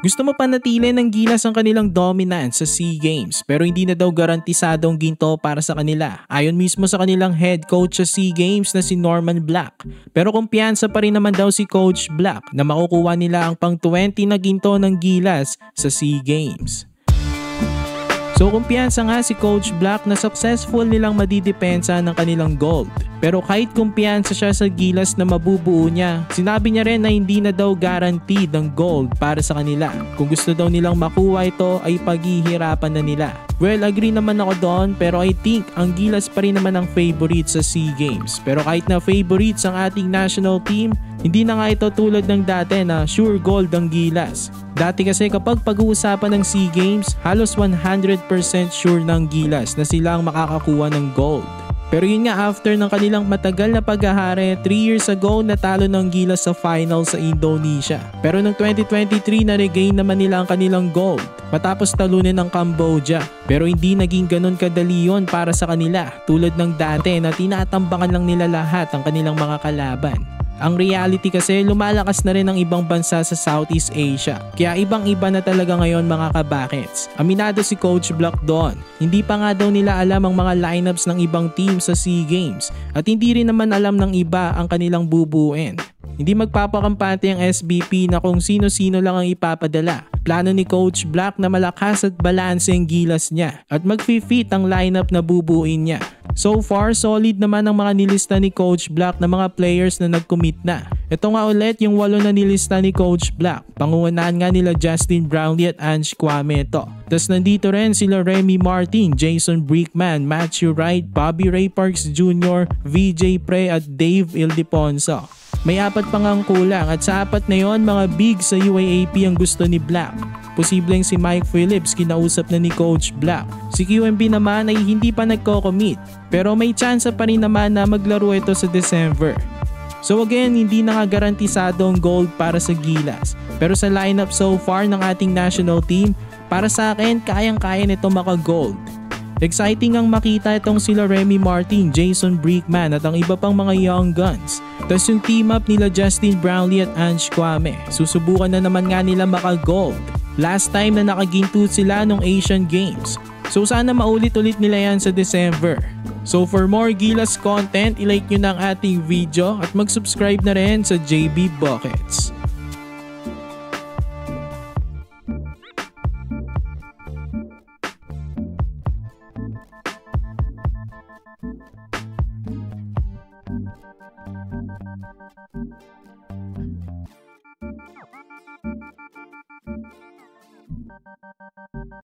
Gusto mo panatili ng Gilas ang kanilang dominance sa SEA Games pero hindi na daw garantisadong ginto para sa kanila ayon mismo sa kanilang head coach sa SEA Games na si Norman Black. Pero kumpiyansa pa rin naman daw si Coach Black na makukuha nila ang pang 20 na ginto ng Gilas sa SEA Games. So kumpiyansa nga si Coach Black na successful nilang madidepensa ng kanilang gold. Pero kahit kumpiyansa siya sa Gilas na mabubuo niya, sinabi niya rin na hindi na daw guaranteed ang gold para sa kanila. Kung gusto daw nilang makuha ito ay paghihirapan na nila. Well, agree naman ako doon pero I think ang Gilas pa rin naman ang favorite sa SEA Games. Pero kahit na favorites ang ating national team, hindi na nga ito tulad ng dati na sure gold ang Gilas. Dati kasi kapag pag-uusapan ng SEA Games, halos 100% sure ng Gilas na sila ang makakakuha ng gold. Pero yun nga, after ng kanilang matagal na paghahari, 3 years ago natalo ng Gilas sa final sa Indonesia. Pero noong 2023 na-regain naman nila ang kanilang gold matapos talunin ng Cambodia. Pero hindi naging ganun kadali yun para sa kanila tulad ng dati na tinatambakan lang nila lahat ang kanilang mga kalaban. Ang reality kasi lumalakas na rin ang ibang bansa sa Southeast Asia. Kaya ibang-iba na talaga ngayon mga kabakets. Aminado si Coach Black doon. Hindi pa nga daw nila alam ang mga lineups ng ibang team sa SEA Games at hindi rin naman alam ng iba ang kanilang bubuin. Hindi magpapakampante ang SBP na kung sino-sino lang ang ipapadala. Plano ni Coach Black na malakas at balanse ang Gilas niya at mag-fit ang lineup na bubuin niya. So far, solid naman ang mga nilista ni Coach Black na mga players na nag-commit na. Ito nga ulit yung 8 na nilista ni Coach Black. Pangungunahan nga nila Justin Brownlee at Ange Kwame ito. Tapos nandito rin sila Remy Martin, Jason Brickman, Matthew Wright, Bobby Ray Parks Jr., VJ Pre at Dave Ildefonso. May 4 pa ngang kulang at sa 4 na yon mga big sa UAAP ang gusto ni Black. Posibleng si Mike Phillips kinausap na ni Coach Black. Si QMB naman ay hindi pa nagko-commit pero may chance pa rin naman na maglaro ito sa December. So again, hindi na nga garantisado ang gold para sa Gilas. Pero sa lineup so far ng ating national team, para sa akin kayang-kaya nito maka-gold. Exciting ang makita itong sila Remy Martin, Jason Brickman at ang iba pang mga young guns. Tapos yung team up nila Justin Brownlee at Ange Kwame. Susubukan na naman nga nila maka-gold. Last time na nakaginto sila nung Asian Games. So sana maulit-ulit nila yan sa December. So for more Gilas content, ilike nyo na ang ating video at mag-subscribe na rin sa JB Buckets.